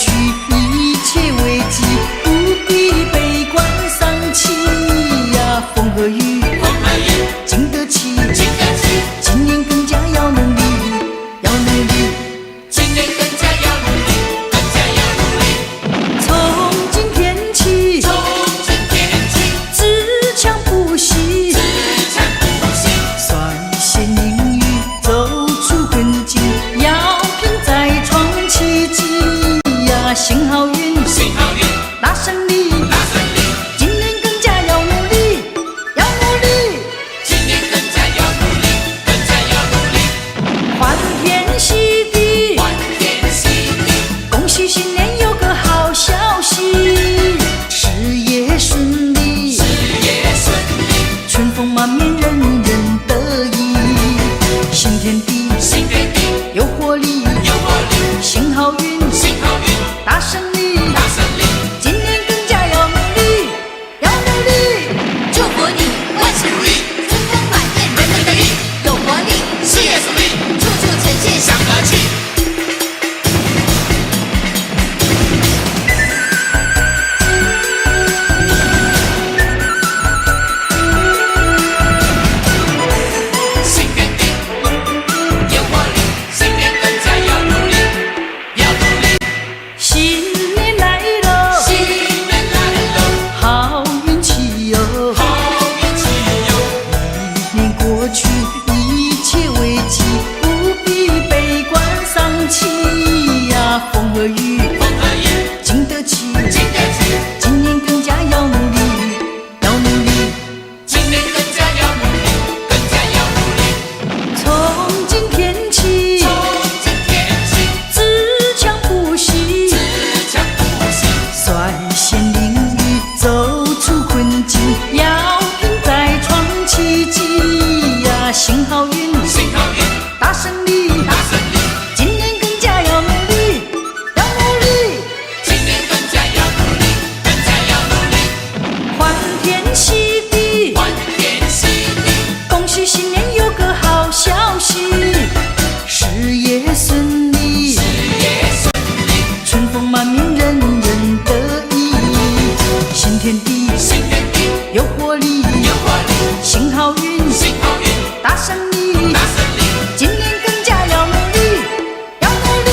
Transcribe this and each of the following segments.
去一切危机，不必悲观丧气呀。风和雨，经得起，今年更加要努力，要努力，今年更加要努力，更加要努力。从今天起，自强不息，率先淋雨走出困境，要拼再创奇迹呀。行好运，大胜利，今年更加要努力，要努力，今年更加要努力，更加要努力。欢天喜地，恭喜新年有个好消息，事业顺利，春风满面人人得意，新天地有活力，行好运，大胜利，今年更加要努力，要努力，祝福你万事如意，春风满面人人得意，有活力，事业顺利，处处呈现祥和气。新天地有活力，新年更加要努力，要努力。新年来了，新年来了，好运气哟，好运气哟。一年过去一切危机，不必悲观丧气呀。风和雨，经得起，今年更加要努力，要努力，今年更加要努力，更加要努力。从今天起，自强不息，率先淋雨走出困境，要拼再创奇迹呀。行好运，大胜利，今年更加要努力，要努力，今年更加要努力，更加要努力。欢天喜地，恭喜新年有个好消息，事业顺利，春风满面人人得意，新天地有活力，行好运，大胜利，今年更加要努力，要努力，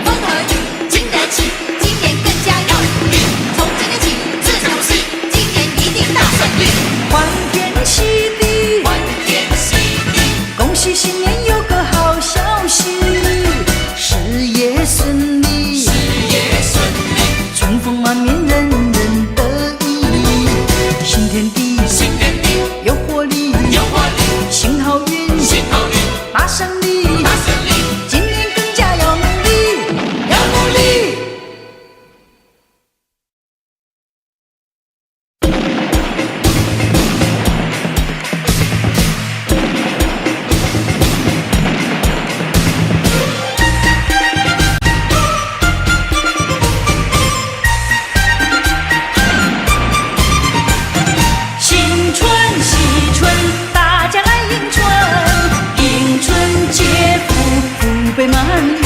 风和雨经得起，今年更加要努力。从今天起，自强不息，今年一定大胜利。欢天喜地，恭喜新年有个好消息，事业顺利，春风满面人人得意，新天地有活力，行好运，大胜利，今年更加要努力，要努力。新春喜春，大家来迎春，迎春接福，福杯满溢，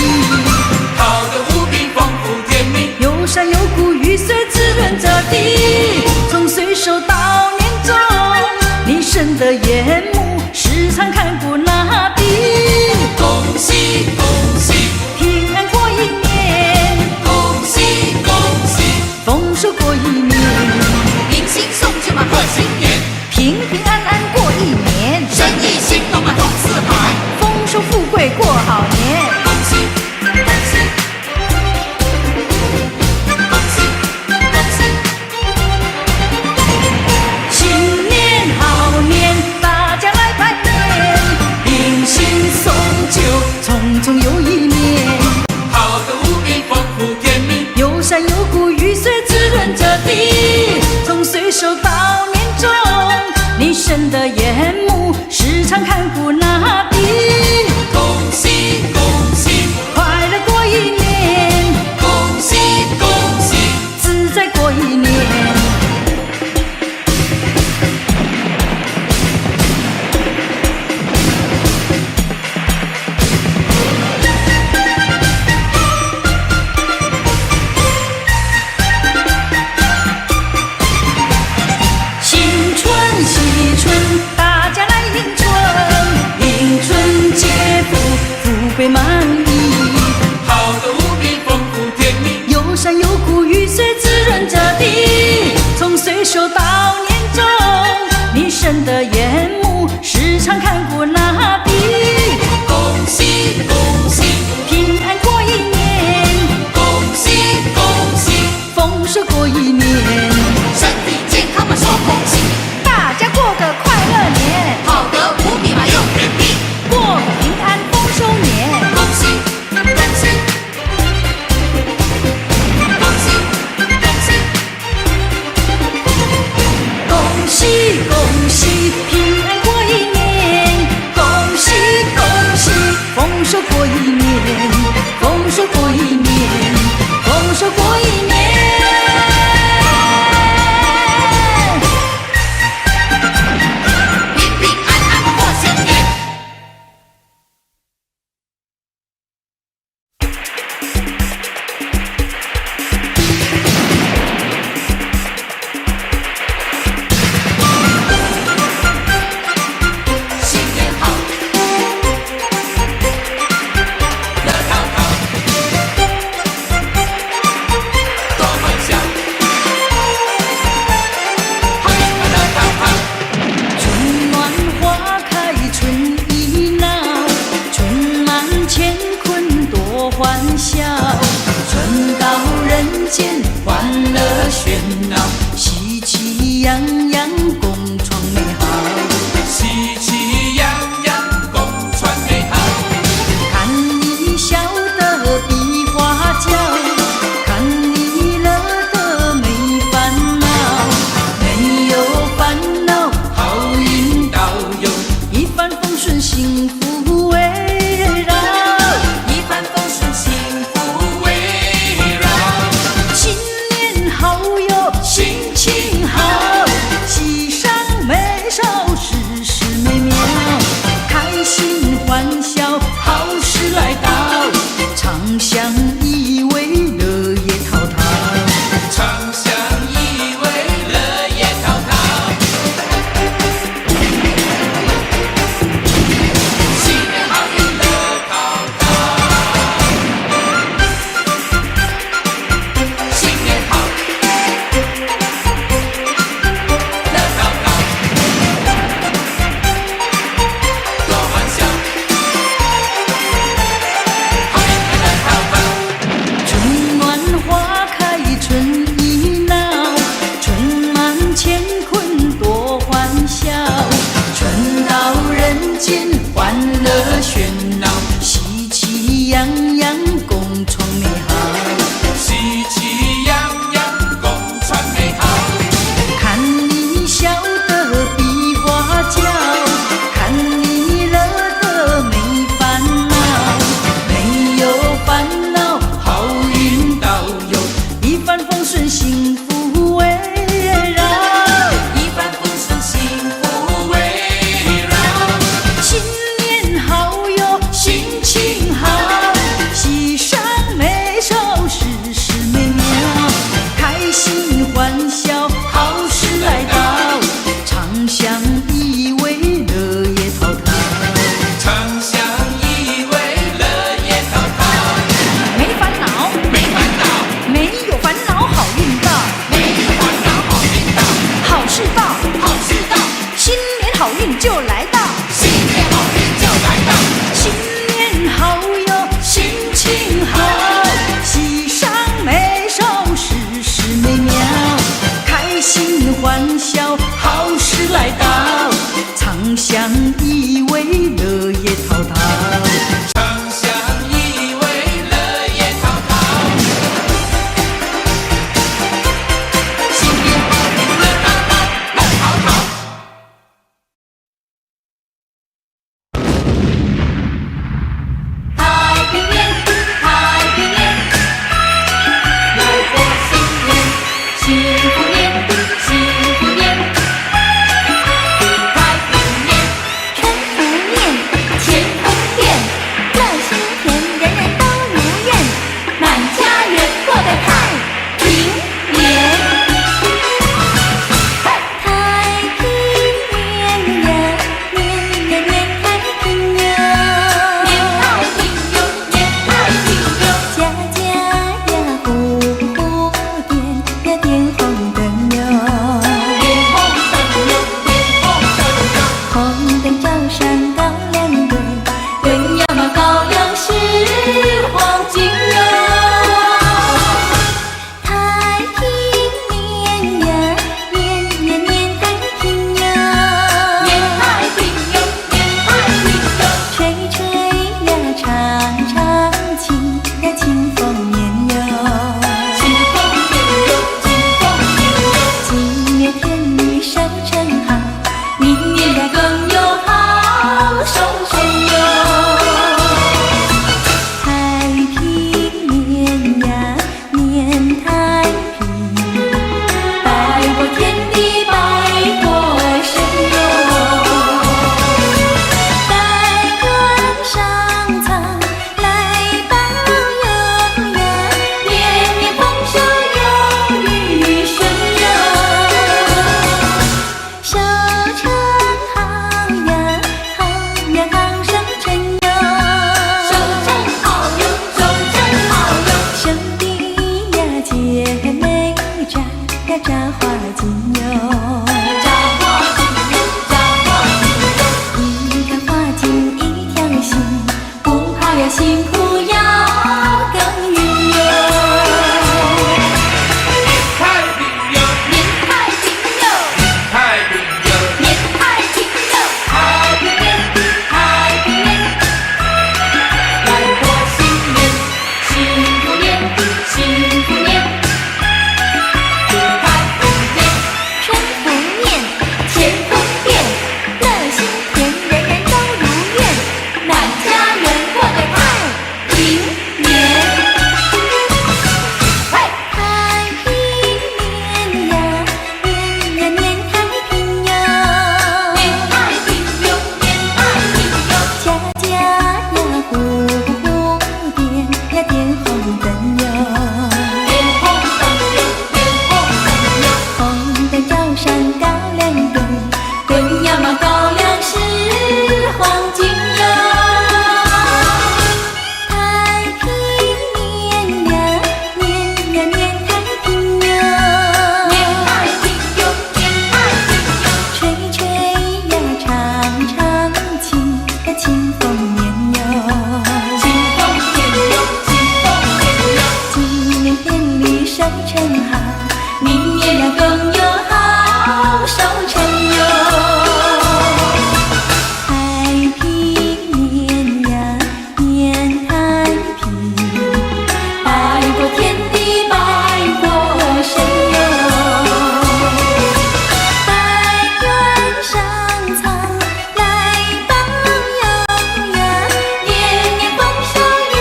好的无比，丰富甜蜜，有山有谷，雨水滋润着地。从岁首到年终，你生的眼目时常看顾那地。恭喜恭喜，平安过一年，恭喜恭喜，丰收过一年，迎新送旧嘛贺新年，平平安安过一年，生意兴隆嘛通四海，丰收富贵过好年。恭喜恭喜，恭生的眼目，时常看顾那地。恭喜恭喜，平安过一年，恭喜恭喜，丰收过一年，身体健康嘛说恭喜，大家过个快乐年，好得无比嘛又人比，过个平安丰收年。恭喜恭喜恭喜恭喜，恭喜恭喜，平安过一年，恭喜恭喜，丰收过一年，丰收过一年，丰收过一年。平平安安过新年。新年好，乐淘淘，多欢笑，嗨，乐淘淘。春暖花开春意闹，春满乾坤多欢笑。春到人间欢乐喧闹，喜气洋洋共创美好。喜气洋洋，共传美好。看你笑得比花娇，看你乐得没烦恼，没有烦恼，好运到有，一帆风顺，幸福围绕。一帆风顺，幸福围绕。新年好，呀扎花金哟，扎花金哟，扎花金哟，一条花金一条心，不怕呀辛苦要耕耘哟。太平哟，年太平哟，太平哟，年太平哟，太平年，太平年，来过新年，幸福年，幸福年，太平年，春福面，天风变，乐心田，人人都如愿，满家人过个太平年。嘿，太平年呀，年呀年太平哟，年太平哟，年太平哟，家家呀户户点呀点红灯哟，点红灯哟，点红灯哟，红灯照上高粱滚，滚呀嘛高粱是黄金哟。太平年呀，年呀年太平哟，年太平哟，年太平哟，吹吹呀唱唱情呀清风年哟，清风年哟，清风年哟，今年田里收成好，明年呀更有好收成哟。太平年呀，年太平，拜过天地，拜过神哟，百元上苍来保佑呀，年年丰收有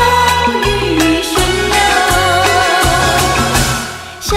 余顺哟。小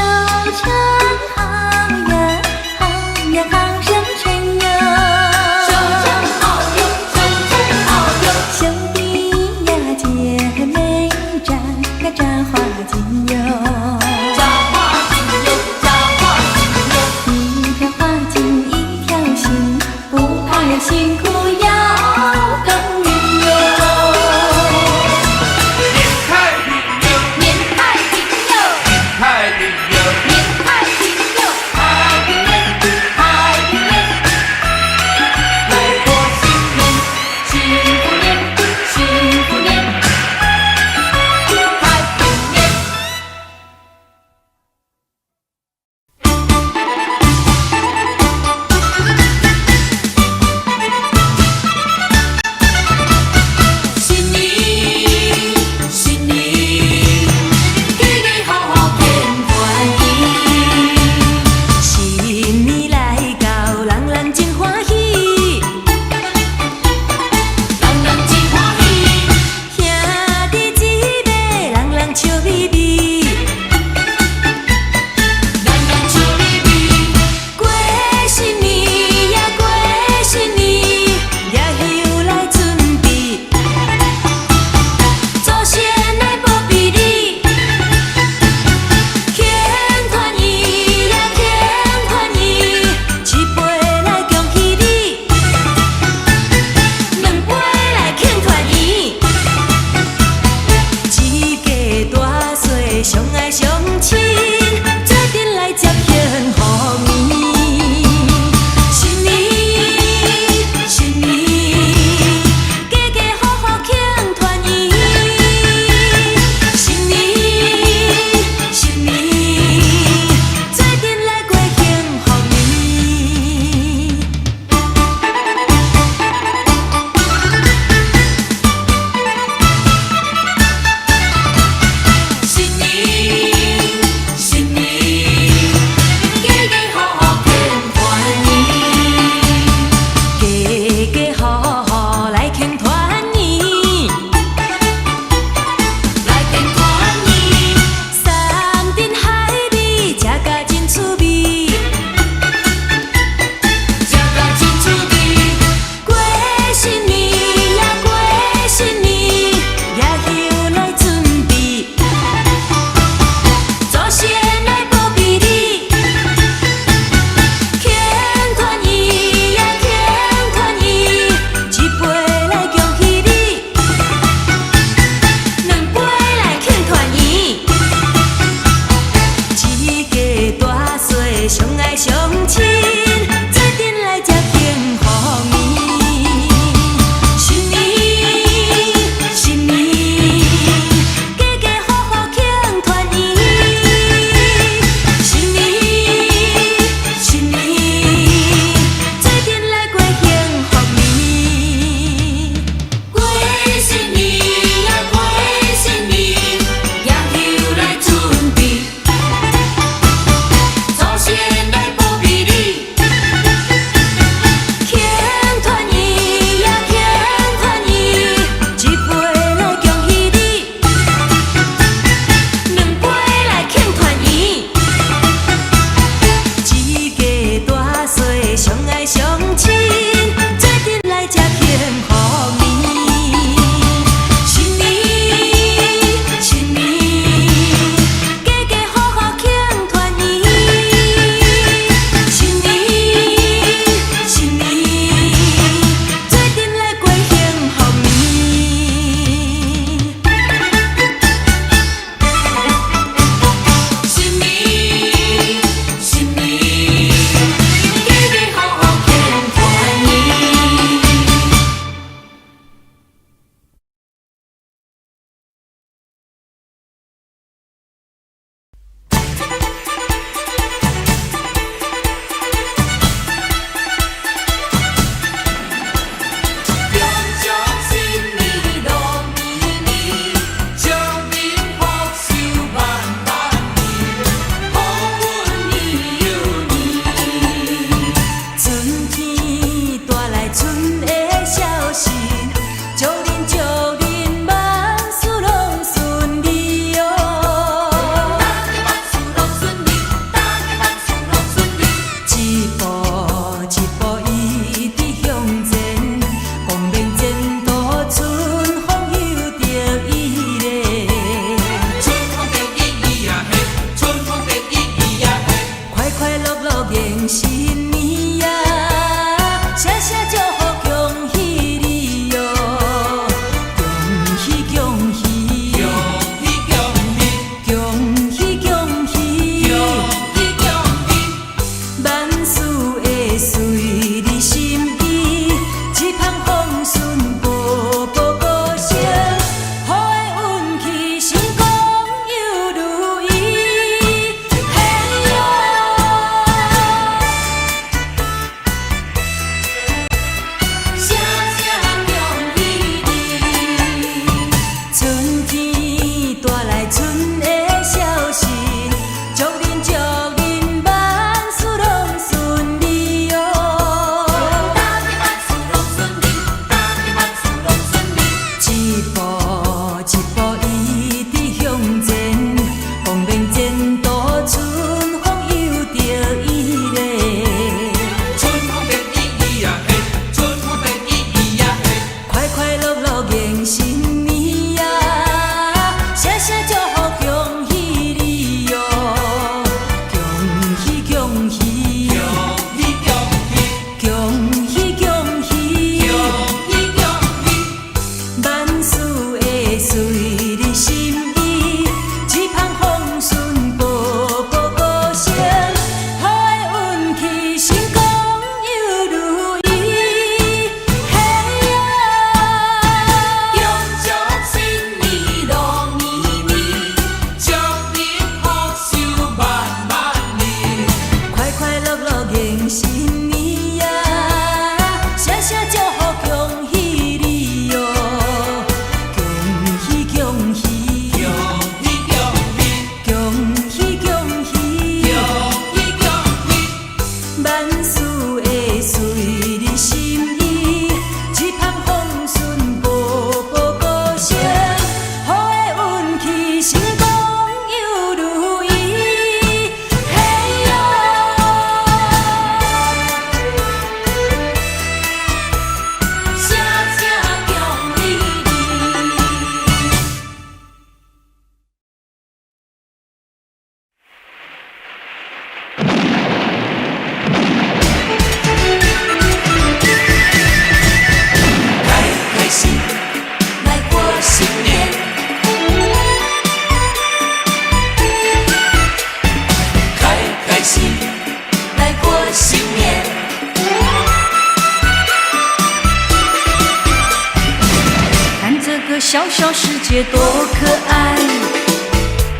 小小世界多可爱，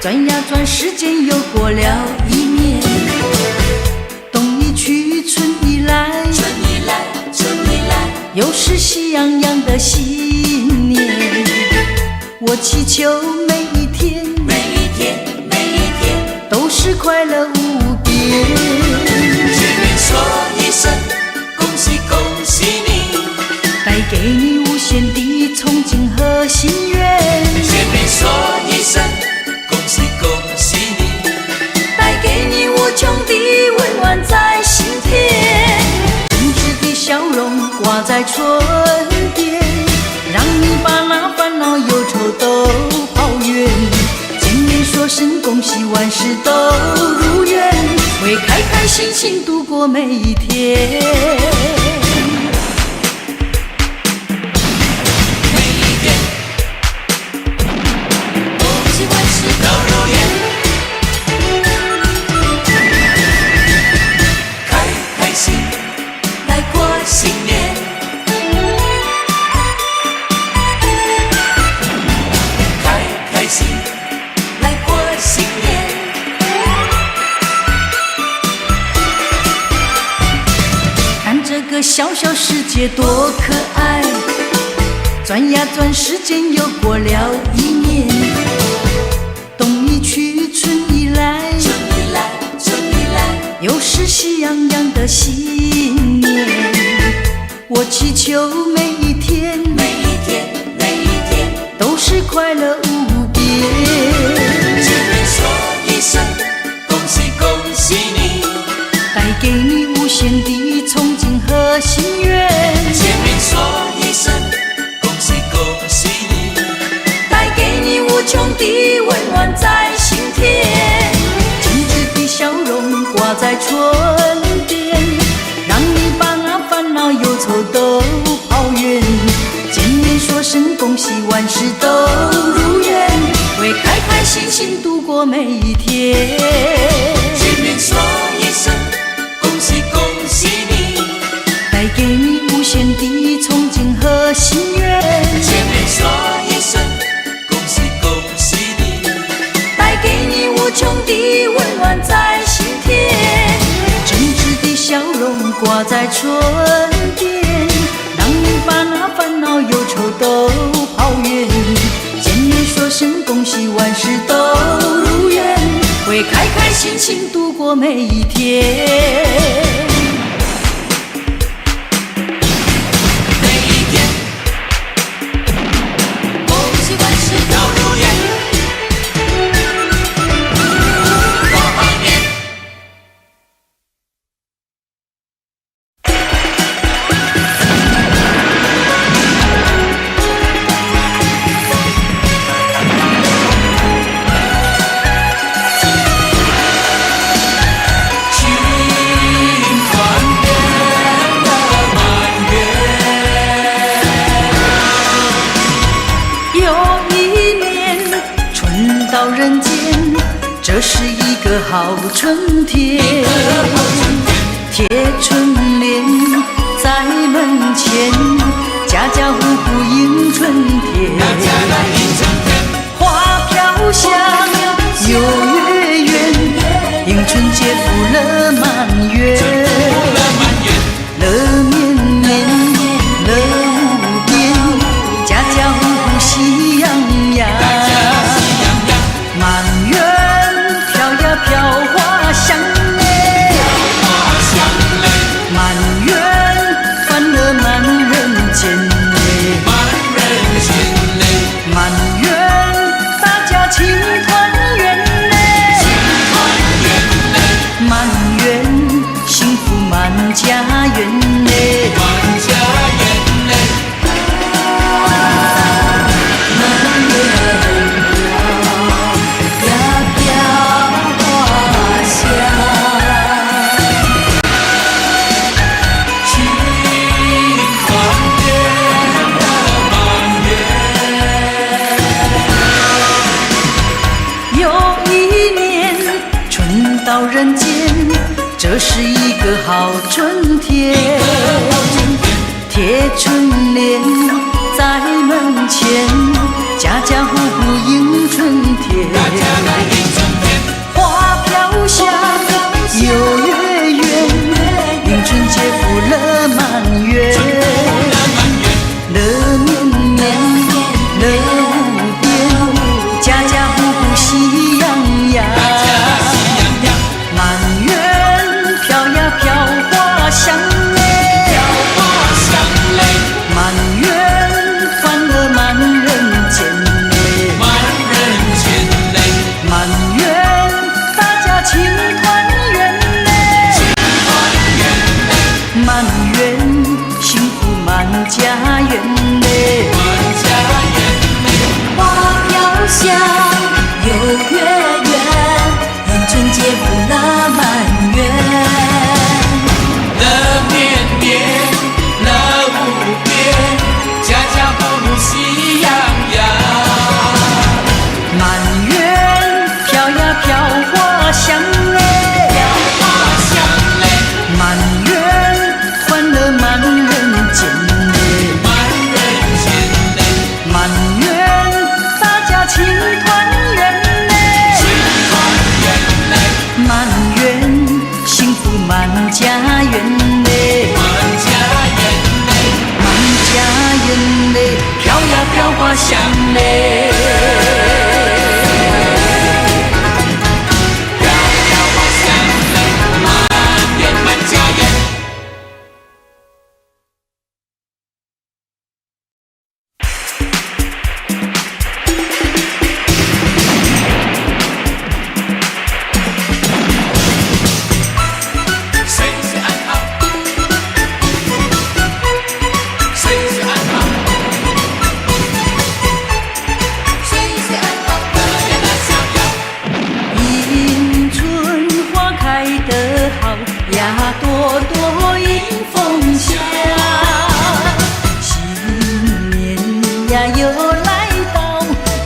转呀转，时间又过了一年，冬已去，春已来，春已来，春已来，又是喜洋洋的新年。我祈求每一天，每一天，每一天都是快乐无边。见面说一声恭喜恭喜你，带给你无限的憧憬和心愿。见面说一声恭喜恭喜你，带给你无穷的温暖在心田。真挚的笑容挂在唇边，让你把那烦恼忧愁都抛远。见面说声恭喜，万事都如愿，会开开心心度过每一天。小小世界多可爱，转呀转，时间又过了一年，冬已去，春已来，春已来，春已来，又是喜洋洋的新年。我祈求每一天，每一天，每一天都是快乐无边。见面说一声恭喜恭喜你，带给你无限的憧憬和心愿。见面说一声恭喜恭喜你，带给你无穷的温暖在心田。真挚的笑容挂在唇边，让你把那烦恼忧愁都抛远。见面说声恭喜，万事都如愿，会开开心心度过每一天。见面说一声恭喜恭喜你，带给你无限的憧憬和心愿。见面说一声恭喜恭喜你，带给你无穷的温暖在心田。真挚的笑容挂在唇边，让你把那烦恼忧愁都抛远。见面说声恭喜，万事都如愿，会开开心心度过每一天。这是一个好春天，贴春联在门前，家家户户迎春天。花飘香又月圆，迎春节福乐满园。乐绵绵，乐无边，家家户户喜洋洋。满园飘花香嘞，满园欢乐满人间嘞，满园大家庆团圆嘞，满园幸福满家园嘞。到人间，这是一个好春天，贴春联在门前，家家户户迎春天。大家来迎春天，花飘香，有月圆，迎春节福乐满园。乐绵绵，乐无边，家家户户喜洋洋。满园飘呀飘花香嘞，满园欢乐满人间嘞，满园大家庆团圆嘞，满园幸福满家园嘞，花飘香，有月圆，迎春节福乐满园。乐绵绵，乐无边，家家户户喜洋洋。满园飘呀飘花香嘞，满园欢乐满人间嘞，满园大家庆团圆嘞，满园幸福满家园嘞，满家园嘞，飘呀飘花香嘞。岁岁安好，岁岁安好，岁岁安好，乐呀乐逍遥。迎春花开得好呀，朵朵迎风香。新年呀又来到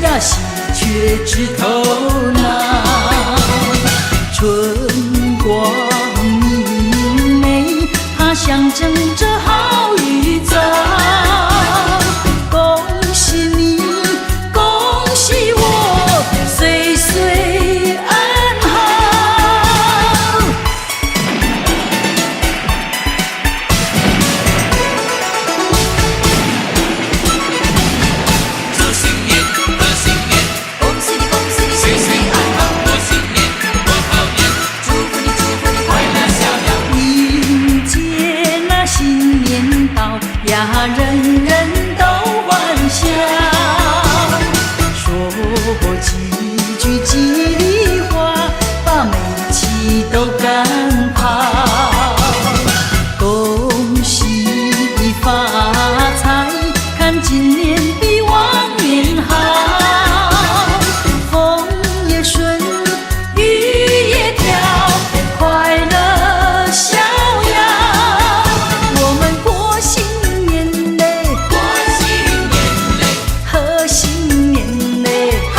呀，喜鹊枝头闹。春光明媚，它象征着好预兆。恭喜你，恭喜我，岁岁安好。贺新年，贺新年，恭喜你，恭喜你，岁岁安好，过新年，过好年，祝福你，祝福你，快乐逍遥。迎接那新年到呀，人人都欢笑，说几句吉利话，把霉气都赶跑。恭喜发财，看今年比往年好，风也顺，雨也飘，快乐逍遥。我们过新年嘞，过新年嘞，贺新年嘞，贺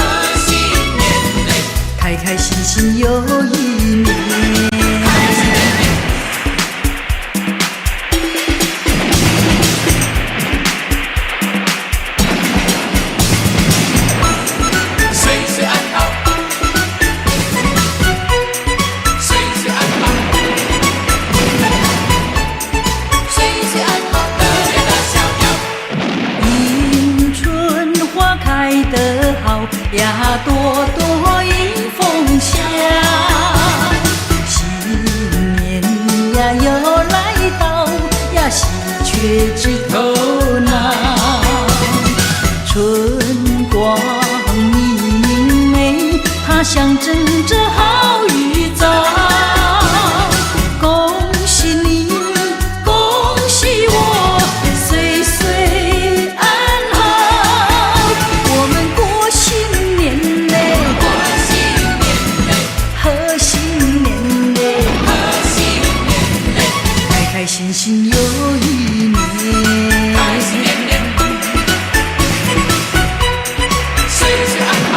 新年嘞，开开心心又一年。岁岁安好，岁岁安好，岁岁安好，乐呀乐逍遥。迎春花开得好呀，朵朵迎风香。新年呀又来到呀，喜鹊枝头闹。春光明媚，它象征着好预兆。恭喜你，恭喜我，岁岁安好。我们过新年嘞，过新年嘞，贺新年嘞，贺新年嘞，开开心心又一年。开心年年，岁岁安好，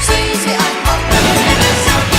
岁岁安好，乐呀乐逍遥。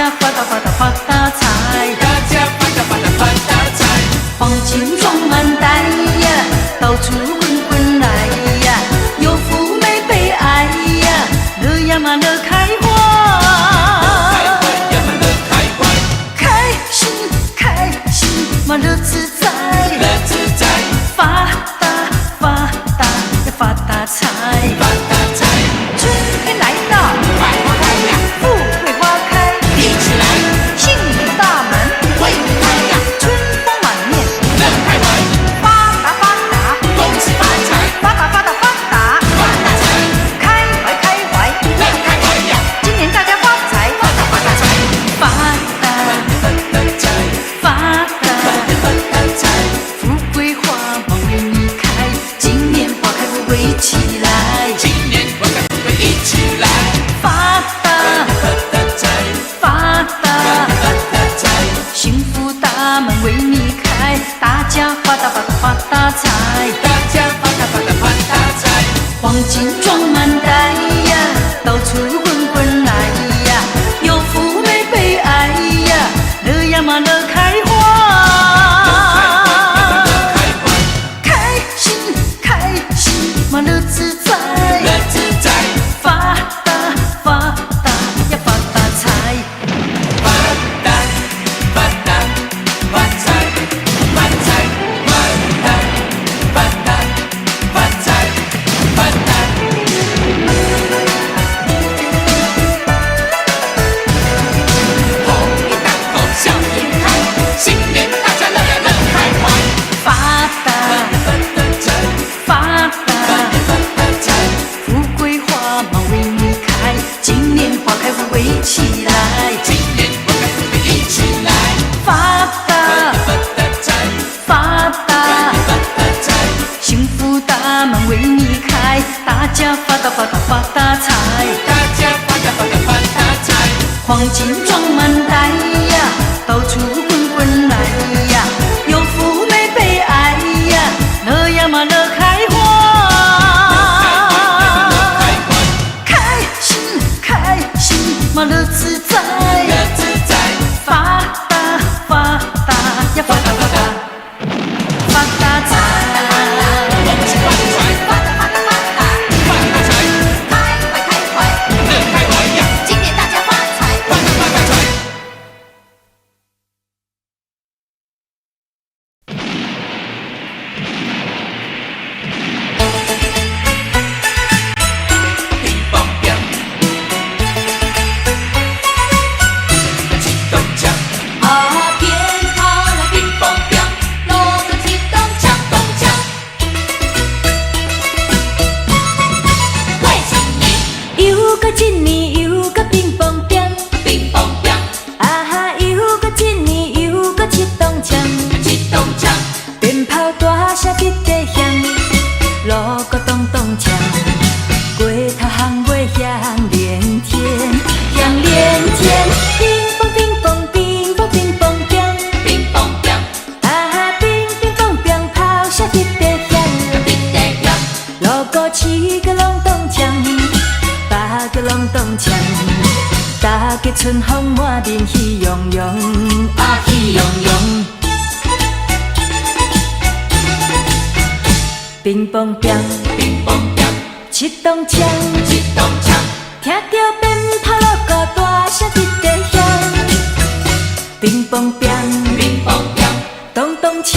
家发达发达发大财，大家发达发达发大财，黄金装满袋呀，到处滚滚来呀，有福没悲哀呀，乐呀嘛乐开怀，呀嘛乐开怀，开心开心嘛乐自在，乐自在，发达发达呀发大财，发大财，春天来到，百花开呀，富贵花开，一起来，幸福大门为你开呀，春风满面，乐开怀，发达发达，恭喜发财，发达发达发达，发大财，开怀开怀，乐开怀呀，今年大家发财，发大发大财，发达发大财，发达，发大财，富贵花满为你开，今年花开富贵起来，今年我们会一起来，发达发大财，发达，发大财，幸福大门为你开，大家发达发达发大财，大家发达发达发大财，黄金装满袋呀，到处滚滚来呀，有福没悲哀呀，乐呀嘛乐开怀，开心开心嘛乐自在，乐自在，发达发达呀发大财，发达发达发财，发财发达发达发财发达。红一当头，笑颜开，新年大家乐呀乐开怀，发达发大财，发达，发大财，富贵花满为你开，今年花开富贵起来，今年我们会一起来，发达发大财，发达，发大财，幸福大门为你开，大家发达发达发大财，大家发达发达发大财，黄金装满袋呀，到处滚滚来呀，有福没悲哀呀，乐呀嘛乐开怀，开心开心嘛乐自在，乐自在，发达发达呀发达发达发大财，恭喜发财，发达发达发达，发大财，开怀开怀，乐开怀呀，今年大家发财。发大发大财。乒乓乓，起咚锵，啊鞭炮来乒乓乓，锣个起咚锵咚锵，过新年，又个一年又个乒乓乓，乒乓乓，啊哈又个一年又个起咚锵，起咚锵，鞭炮大声直地响，锣鼓咚咚锵，过头巷尾响连天，响连天，乒乓乒乓乒乓乒乓乓，乒乓乓，啊哈乒乒乓乓炮声直地响，直地响，锣鼓起个隆咚锵，打个隆咚锵，大家春风满面喜洋洋，啊喜洋洋。乒乓乓，乒乓乓，七咚锵，起咚锵，听着鞭炮锣鼓大声直地响。乒乓乓，乒乓乓，咚咚锵，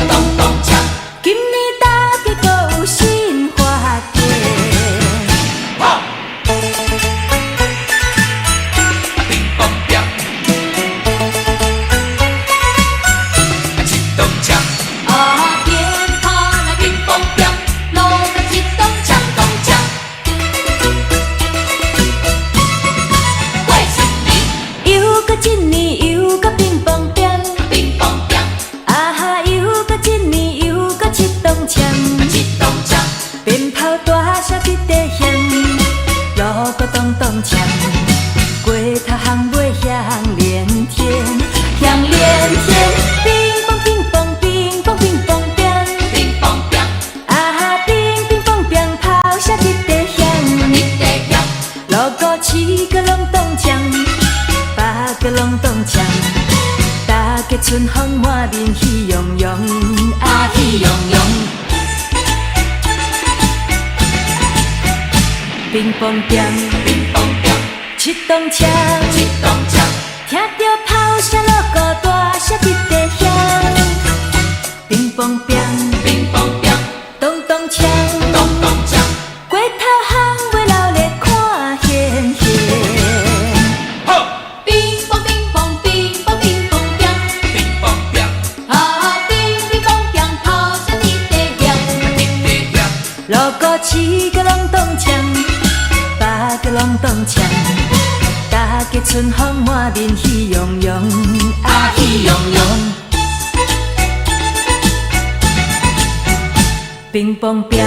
咚咚锵，今年大家都有新发现。炮，乒乓乓，起咚锵，啊鞭炮来乒乓乓，锣个起咚锵咚锵，过新年，又个一年又个乒乓乓，乒乓乓，啊哈又个一年又个起咚锵，起咚锵，鞭炮大声直地响，锣鼓咚咚锵，过头巷尾响连天，响连天，乒乓乒乓乒乓乒乓乓，乒乓乓，啊哈乒乒乓乓炮声直地响，直地响，锣鼓起个隆咚锵，把个拢动枪，大家春风满面喜洋洋，啊喜洋洋。乒乓乓，乒乓乓，七筒枪，七筒枪，听着炮声锣鼓大声一地响。乒乓乓，乒乓乓，咚咚锵，咚咚锵，过头巷尾老咧看现现。吼！乒乓乒乓乒乓乒乓乓，乒乓乓，啊乒乒乓乓炮声一地响。一地响，锣鼓七个拢动锵，八个拢动锵，大家春风满面喜洋洋，啊喜洋洋。乒乓乓，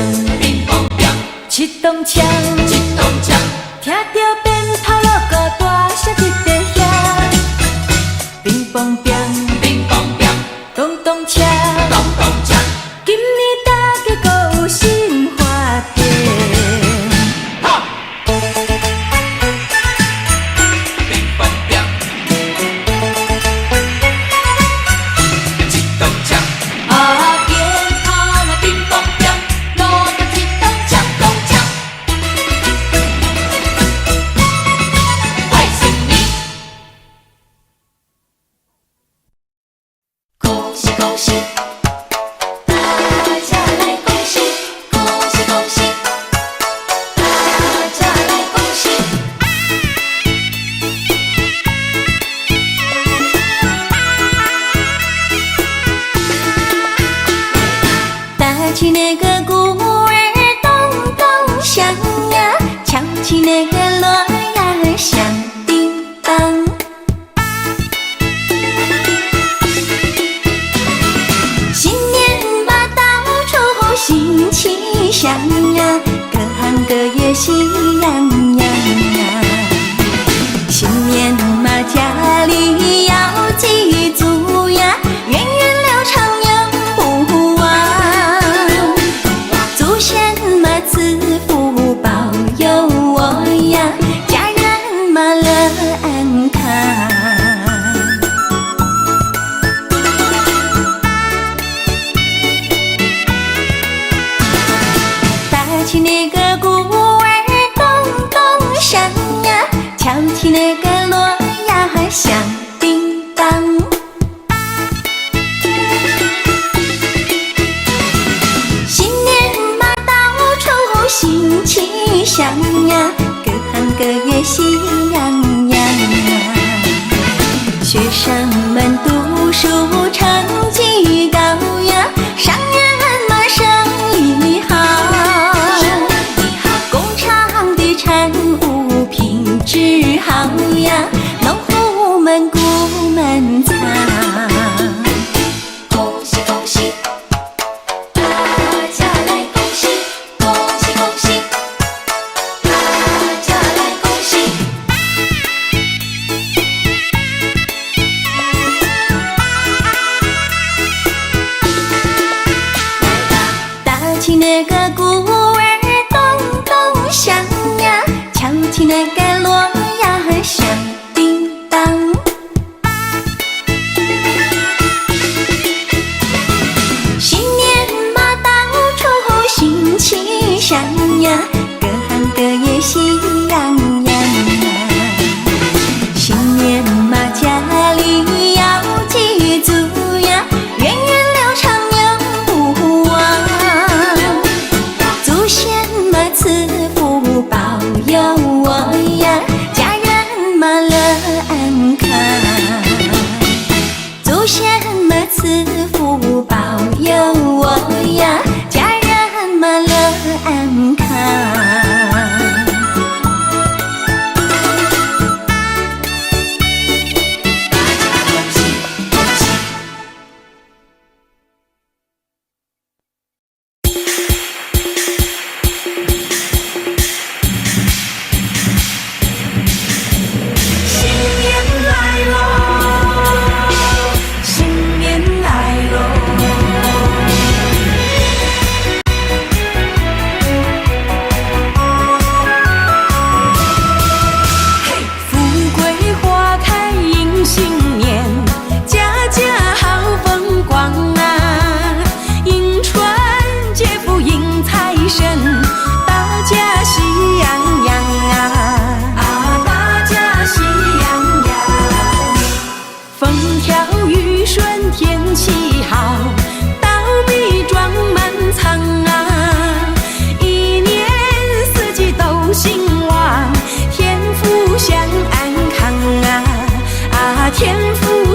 乒乓乓，七筒枪，七筒枪，听着鞭炮锣鼓大声一地响。乒乓乓，乒乓乓，咚咚锵，咚咚锵，今年大家搁有新发现。哈！乒乓乓，七筒枪，啊鞭炮那乒乓乓，锣鼓七筒锵咚锵，快新年！恭喜恭喜，大家来恭喜，恭喜恭喜，大家来恭喜。打起那个鼓儿咚咚响呀，敲起那个锣呀响叮当。新年嘛，到处新气象呀，各行各业喜洋洋呀。新年嘛，家里要记住呀，源远流长永不忘。祖先嘛，赐福保佑我呀，家人嘛乐安康。打起那个鼓儿咚咚响呀，敲起那个锣呀响叮当。新年嘛，到处新气象呀，各行各业喜洋洋啊。学生们读书成绩高呀，商人嘛生意好，工厂的产物品质好呀，农户们谷闷藏。恭喜恭喜，大家来恭喜，恭喜恭喜，大家来恭喜。打起那个鼓儿咚咚响呀，敲起那个锣呀响叮当。新年嘛，到处新气象呀，各行各业喜洋洋啊。新年嘛，家里要记住呀，源远流长永不忘。祖先嘛，赐福保佑我呀，家人嘛乐安康。祖先嘛，赐福保佑我呀，家人嘛乐安康。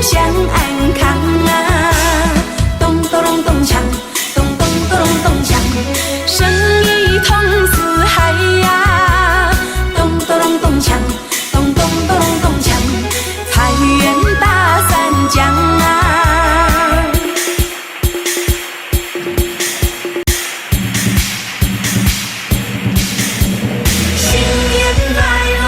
祥安康啊！咚咚隆咚锵，咚咚咚隆咚锵，生意通四海呀！咚咚隆咚锵，咚咚咚隆咚锵，财源大三江啊！新年来喽！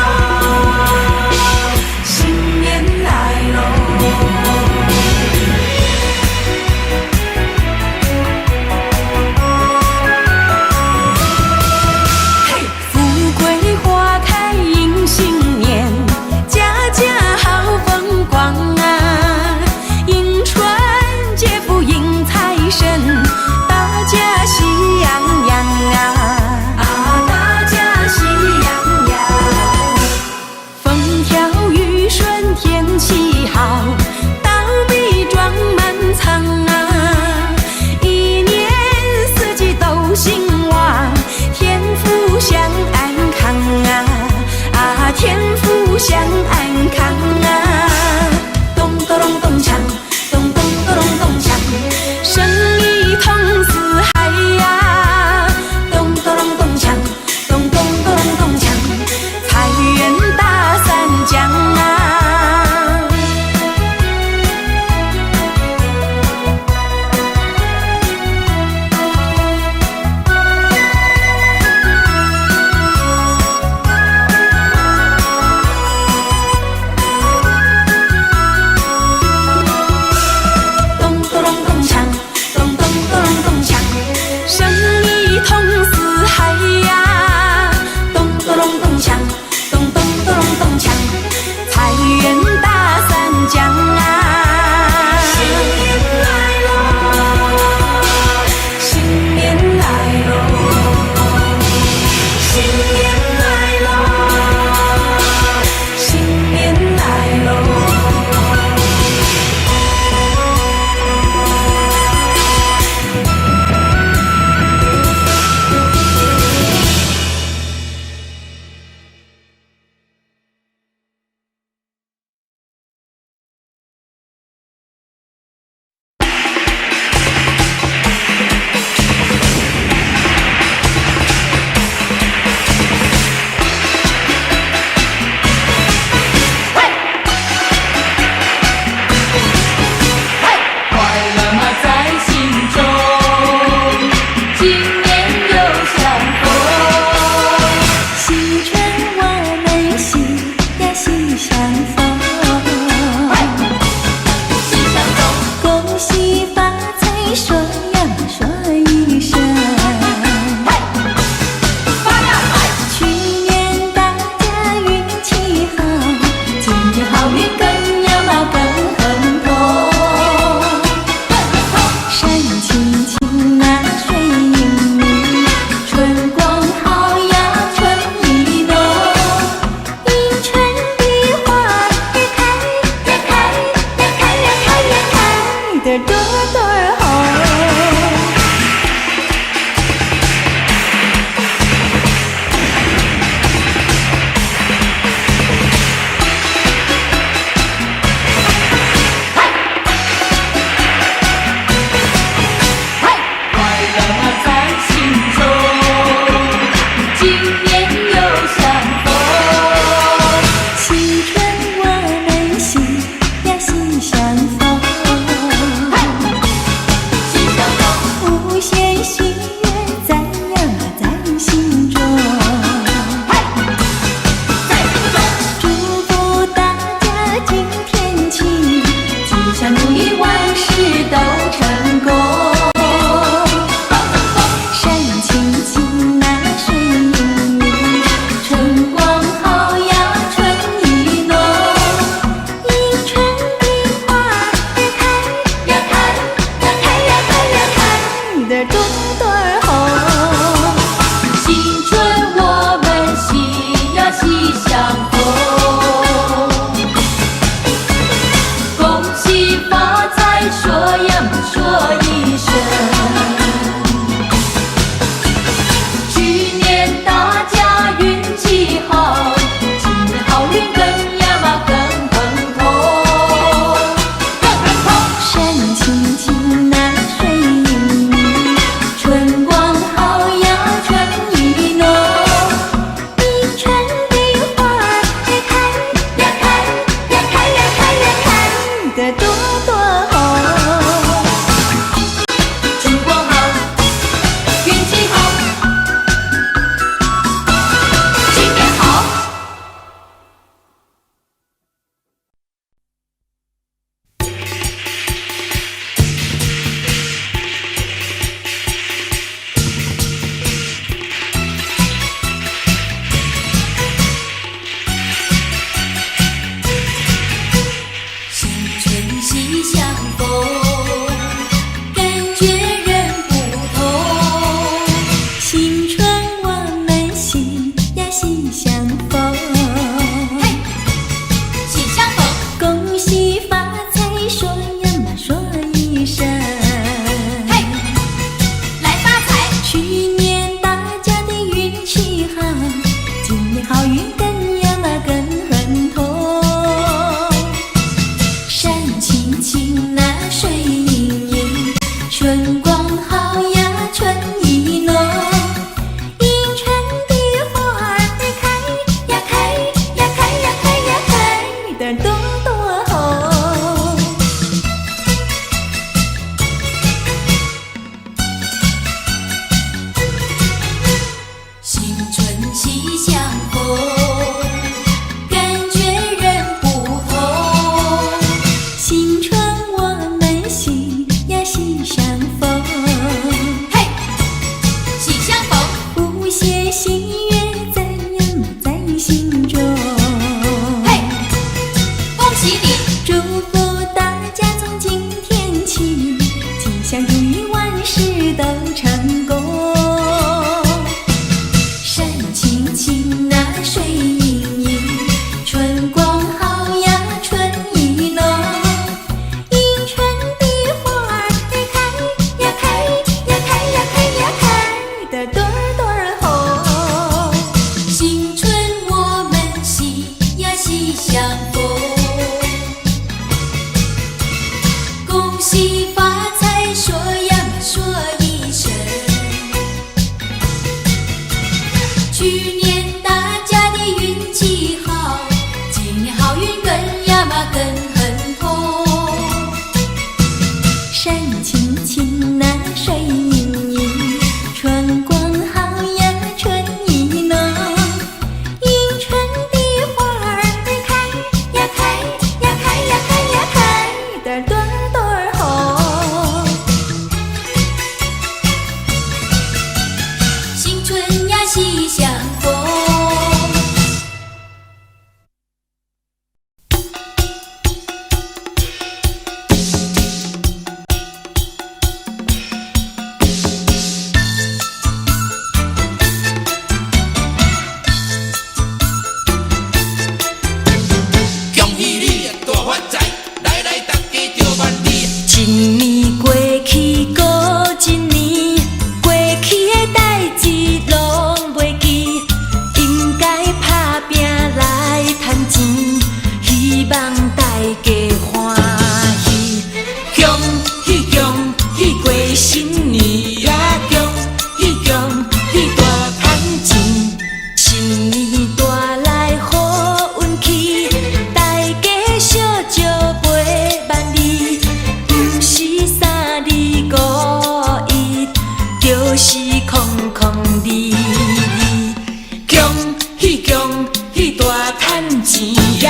趁钱也强，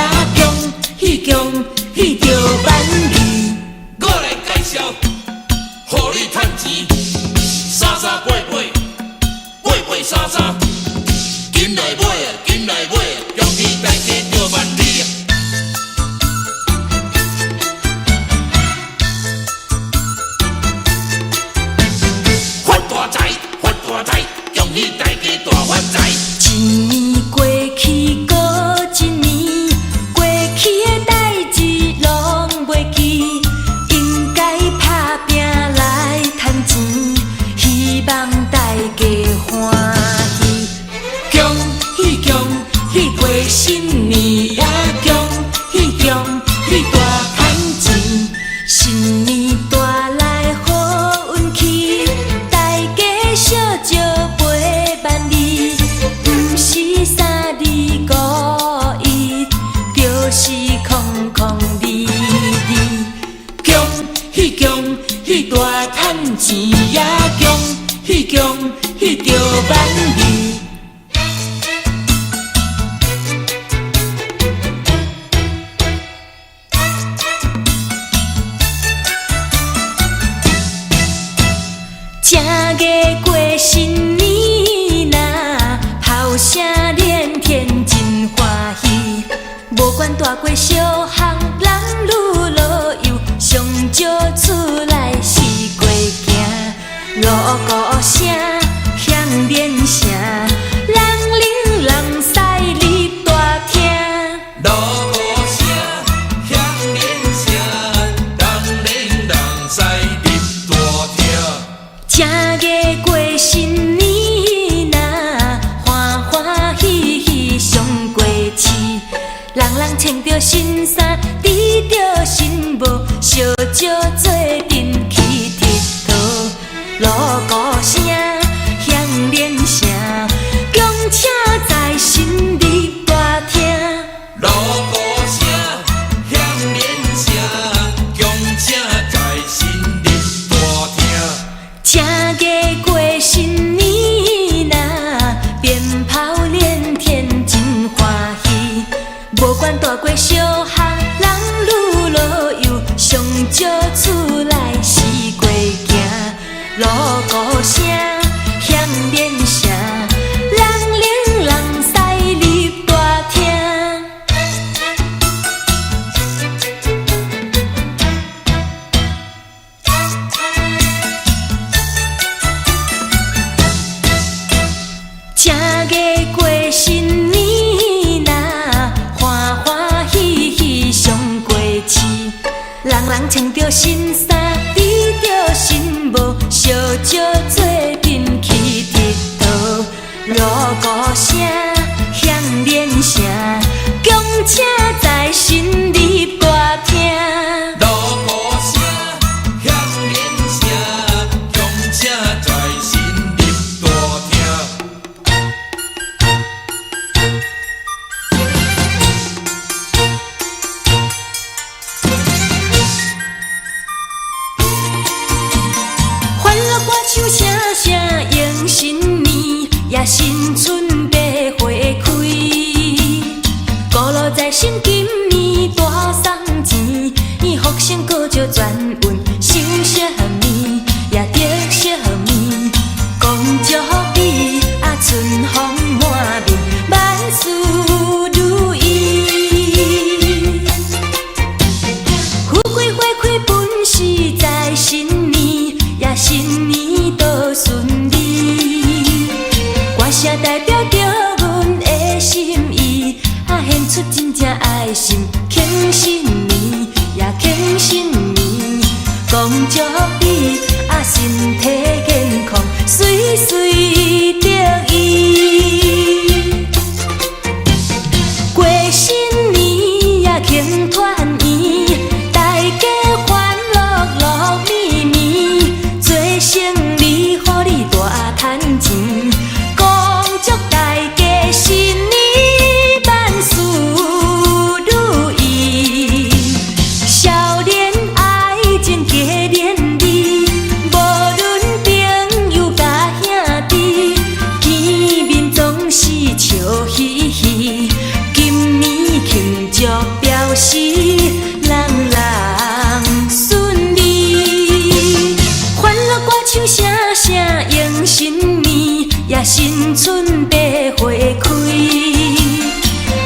戏强戏着万二。我来介绍，互你趁钱，三三八八，八八三三，紧来买啊，紧来买啊，恭喜大家着万二啊！发大财，发大财，恭喜大家大发财！一年过去，搁一年，过去的代志拢袂记，应该打拼来趁钱，希望大家欢喜。恭喜恭喜过新年也恭喜恭喜大趁钱，新年带来好运气，大家小招陪万里。不是三字故意，就是空空理理。恭喜恭喜大趁钱也恭喜恭喜着万二。正月过新年呐，炮声连天真欢喜。无管大过小巷，人愈老幼，上少出来是过行。锣鼓声响连声，人铃人驶入大厅。锣鼓声响连声，人铃人驶入大厅。正月过新年呐，欢欢喜喜上过市，人人穿着新衫，戴着新帽，小招做阵去佚佗。锣鼓声响连声，恭请财神入大厅。锣鼓声响连声，恭请财神入大厅。正月过新年呐，鞭炮连天真欢喜。无管大过小巷，人愈老幼，上少出来是过行。锣鼓声响连声，人铃人驶入大厅。正月过新年呐，欢欢喜喜上过市，人人穿着新衫，戴着新帽，小招做阵去佚佗。锣鼓声响连声，恭请财神入大厅。锣鼓声响连声，恭请财神入大厅。欢乐歌唱声声迎新年，也新春白花开。鼓路在身，今年大送钱，福星高照转运，寿寿年也得寿年。恭祝你春风满面，万事如意。富贵花开本是在新年，也新年都顺利。歌声代表着阮的心意，献出真正爱心，庆新年也庆新年。恭祝你身体健康，岁岁得意。过新年也庆团圆，大家欢乐乐绵绵，做生意互你大趁钱。恭祝大家新年万事如意。庆祝表示人人顺利，欢乐歌唱声声迎新年，也新春白花开。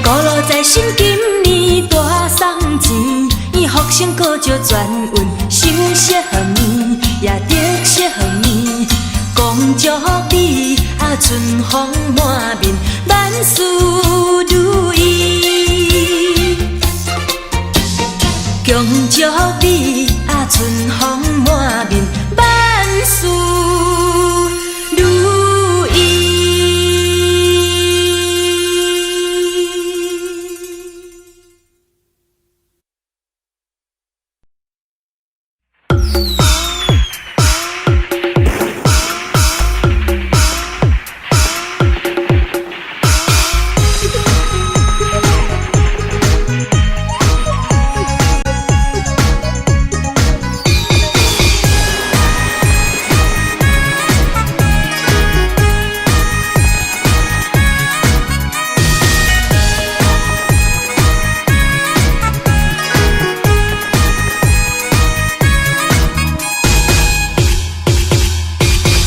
鼓路在心今年大送钱，福星高照转运，寿色年也得色年，恭祝你春风满面，万事如意。恭祝你春风满面，万事如意。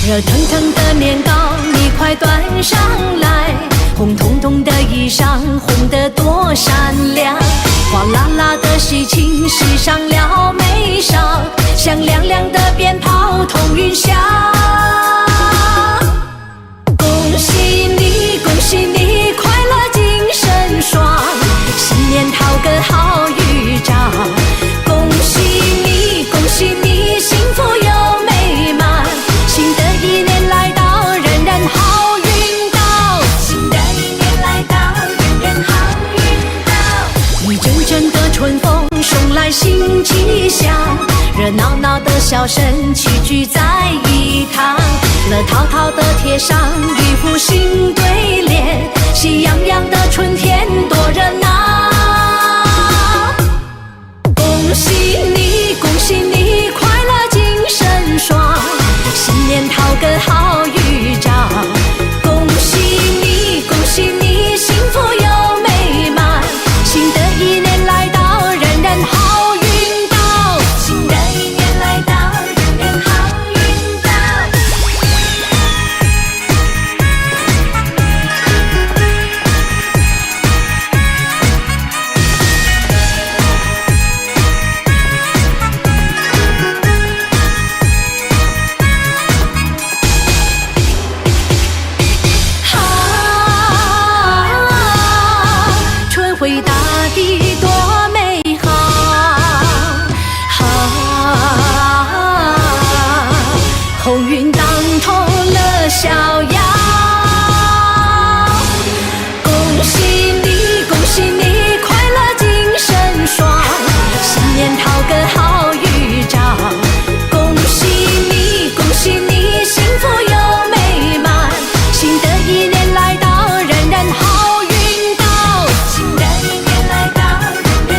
热腾腾的年糕，你快端上来！红彤彤的衣裳，红得多闪亮！哗啦啦的喜庆，喜上了眉梢，响亮亮的鞭炮通云霄。恭喜你，恭喜你，快乐精神爽，新年讨个好预兆。恭喜你，恭喜你，幸福又美满。新的一年来到，人人好运到。新的一年来到，人人好运到。一阵阵的春风送来新气象，热闹闹的笑声齐聚在一堂，乐淘淘的贴上一副新对联，喜洋洋的春天多热闹。恭喜你，恭喜你，快乐精神爽，新年讨个好预兆。恭喜你，恭喜你，幸福又美满。新的一年来到，人人好运到。新的一年来到，人人好运到。春回大地多美好，鸿运当头乐逍遥。恭喜你，恭喜你，快乐精神爽，新年讨个好预兆。恭喜你，恭喜你，幸福又美满。新的一年来到，人人好运到。新的一年来到，人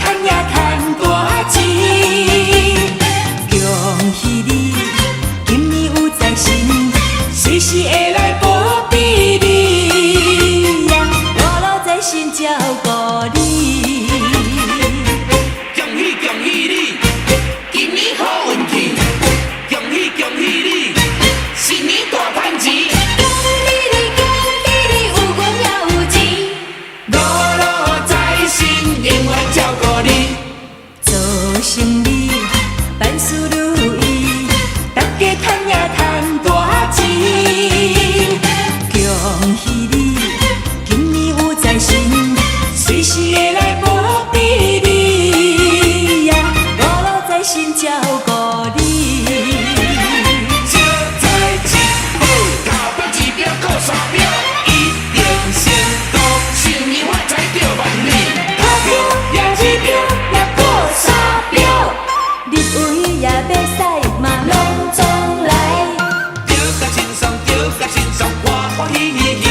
赚也赚大钱。恭喜你，今年有财神，随时会来保庇你呀，我老财神照顾你。恭喜恭喜你，今年好运气！恭喜恭喜你，新年大赚钱！恭喜你，恭喜你，有运也有钱。五路财神永远照顾你。做生意万事如意，大家赚也赚大钱。恭喜你，今年有财神，随时会来保庇你呀，我老财神照顾你。小财神好，头标指标过三标，一定成功，新年发财着万里。头标也二标也过三标，入围也要使嘛拢总来。着甲真爽，着甲真爽，欢欢喜喜。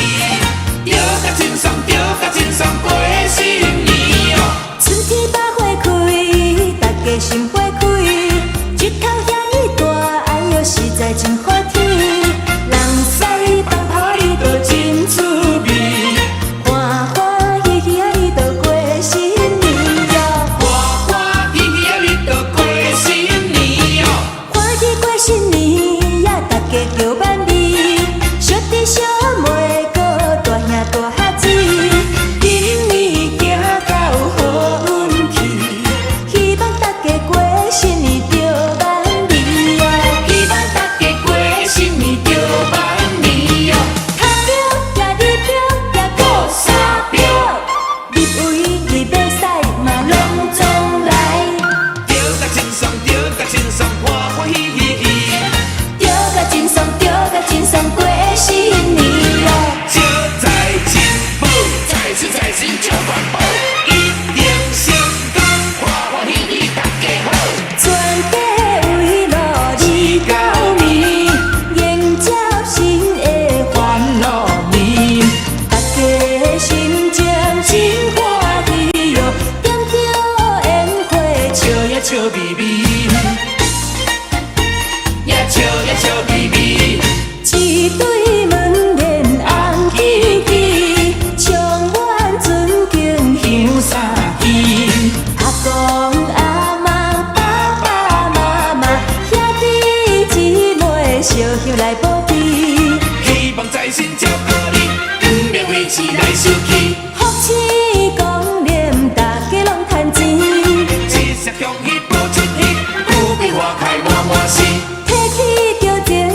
着甲真爽，着甲真爽，过新年哦。春天百花开，大家心花开，日头遐尼大，哎哟实在真欢天。人使放炮你都真趣味，欢欢喜喜啊你都过新年哟。欢欢喜喜啊，你着过新年哦。欢喜过新年呀，大家叫万里，小弟小妹个大兄大姊，今年行到好运气，希望大家过新年着万里哟。希望大家过新年着万年哦。头标也二标也过三标，入围你要使嘛拢总来，着甲真爽，着甲真爽，欢欢喜喜。着甲真爽，着甲真爽过新年哟。小财神宝，财是财神照元宝，一定成功，欢欢喜喜大家好。全家围炉二九年，迎接新的欢乐年。大家心情真欢喜哟，点着烟火笑呀笑眯眯，也笑眯眯。一对门帘红旗旗，充满尊敬香三喜。阿公阿妈爸爸妈妈，兄弟姊妹相向来保庇，希望财神照顾你，不免为钱来受气。福气光临，大家拢赚钱，七色恭喜报出喜，富贵花开满满心。提起着情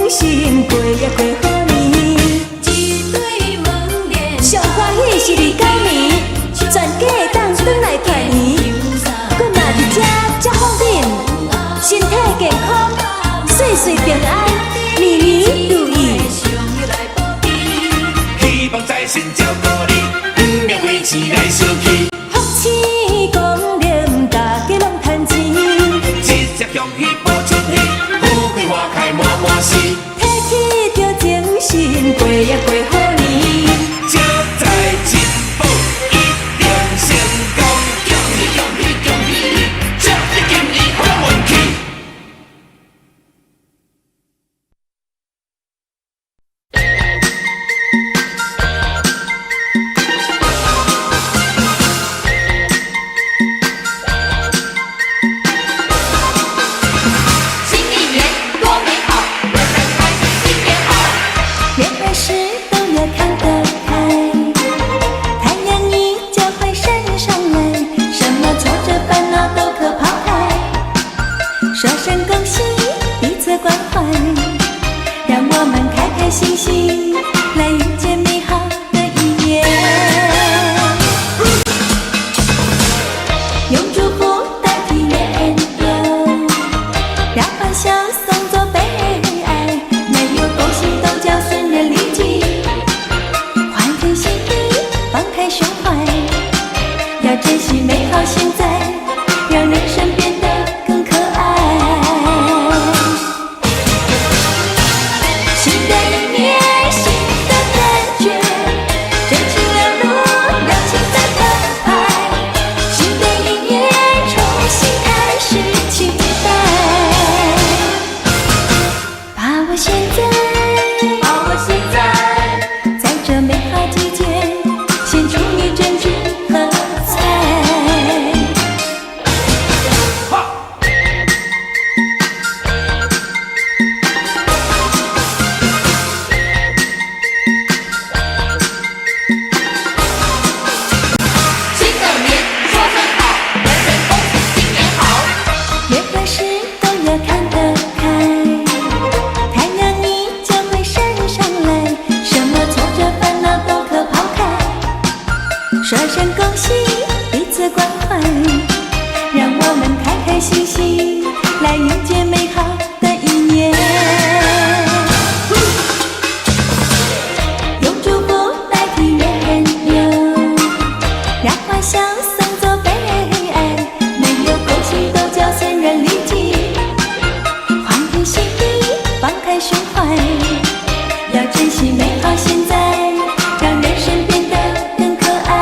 开心心来迎接美好的一年。用祝福代替怨尤，让欢笑送走悲哀，没有勾心斗角损人利己，欢天喜地放开胸怀，要珍惜美好现在，让人生变得更可爱。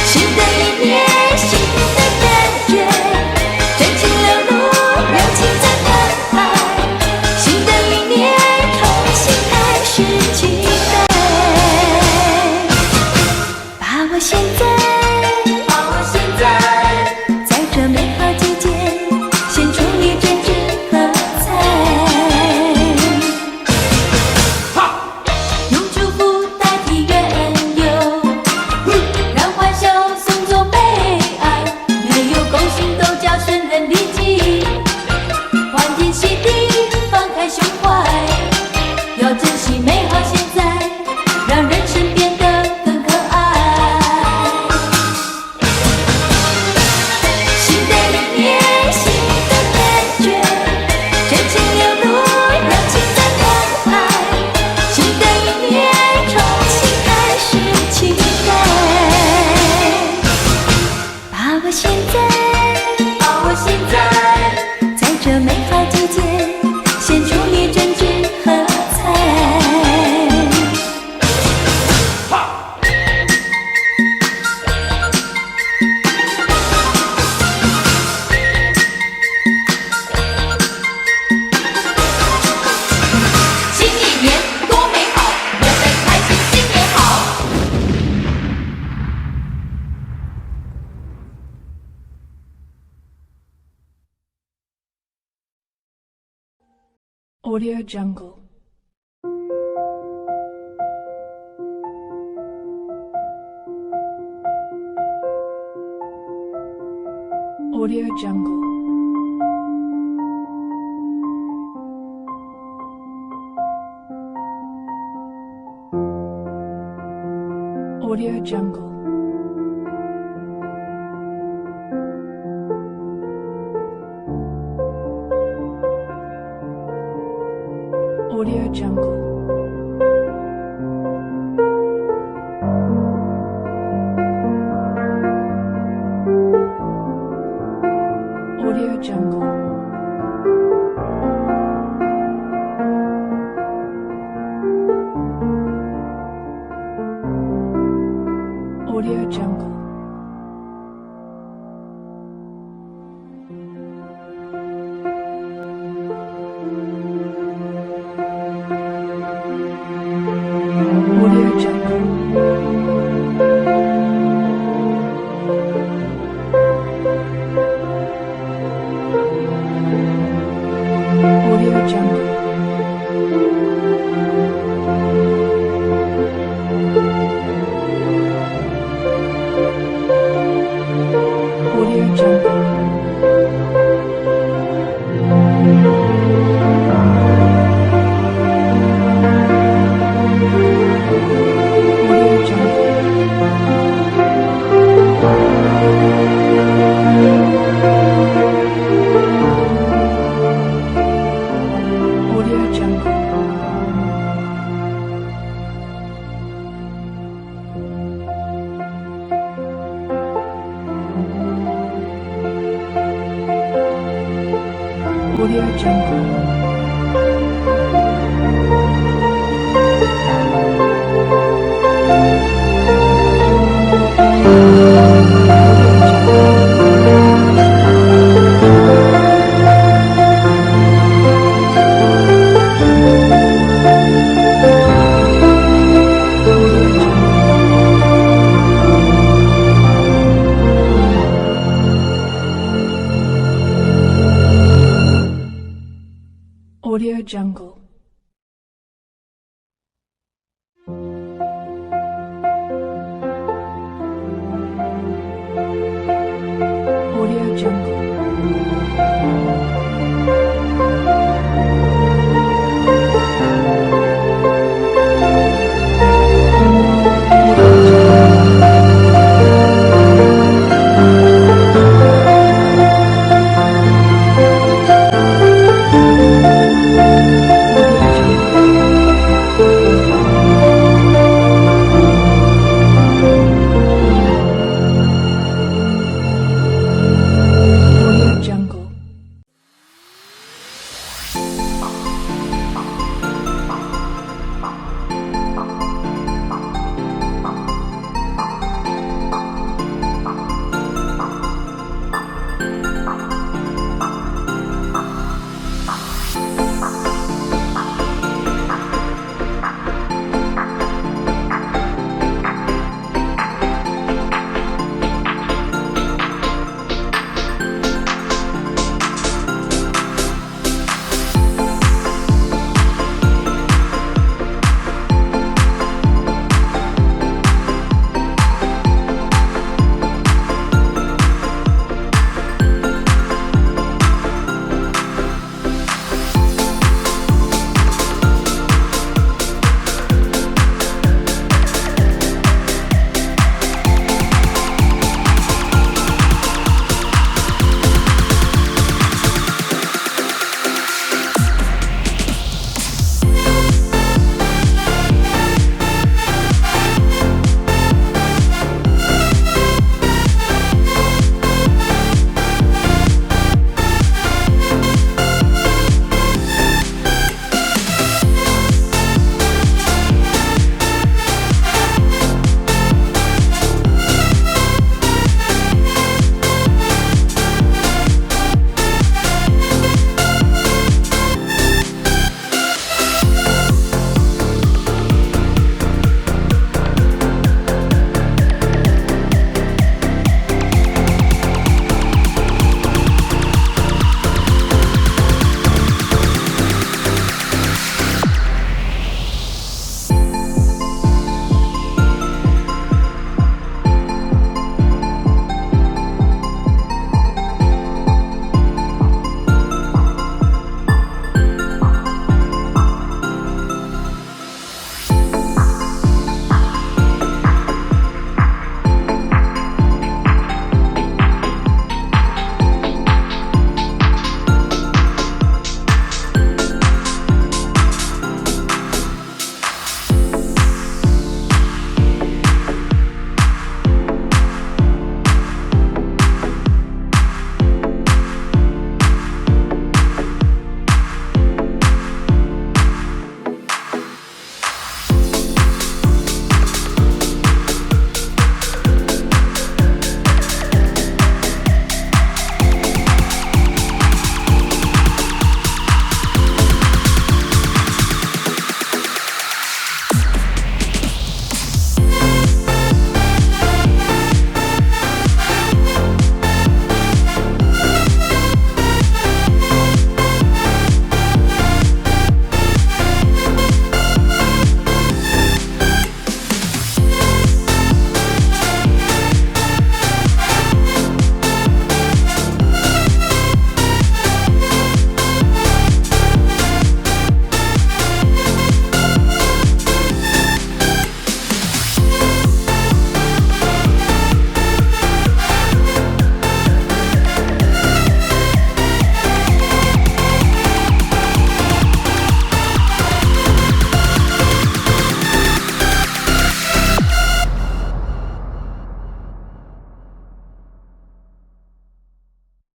新的一年，新的感觉，真情流露，热情在澎湃。新的一年，重新开始期待。把握现在，在这美好季节，献出你真挚和彩。用祝福代替怨尤，让欢笑送走悲哀，没有勾心斗角损人利己，欢天喜地放开胸怀，要珍惜美好现在，让人生变得更可爱。新的一年，新的感觉，真情流露，热情在澎湃。新的一年，重新开始期待。把握现在，在这美好季节，献出你真挚和彩。新一年多美好，人人开心，新年好。Audio Jungle. Audio Jungle. Audio Jungle. Audio Jungle. Audio Jungle. Audio Jungle. Audio Jungle. Audio Jungle. Audio Jungle. Audio Jungle. Audio Jungle. Audio Jungle. Audio Jungle.